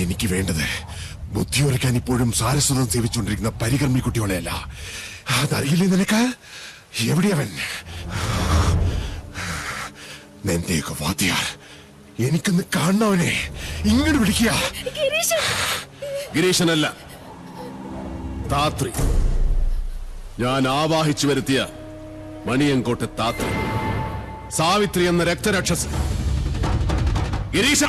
എനിക്ക് വേണ്ടത് ബുദ്ധിയുറക്കാൻ ഇപ്പോഴും സാരസ്വതം സേവിച്ചുകൊണ്ടിരിക്കുന്ന പരികർമ്മി കുട്ടികളെയല്ല. അതറിയില്ലേ നിനക്ക്? എവിടെയവൻ? നിന്റെയൊക്കെ വാദ്യാർ, എനിക്കൊന്ന് കാണണവനെ. ഇങ്ങോട്ട് വിളിക്കുക. ഗിരീശനല്ല, താത്രി. ഞാൻ ആവാഹിച്ചു വരുത്തിയ മണിയങ്കോട്ടെ താത്രി, സാവിത്രി എന്ന രക്തരാക്ഷസൻ. ഗിരീശ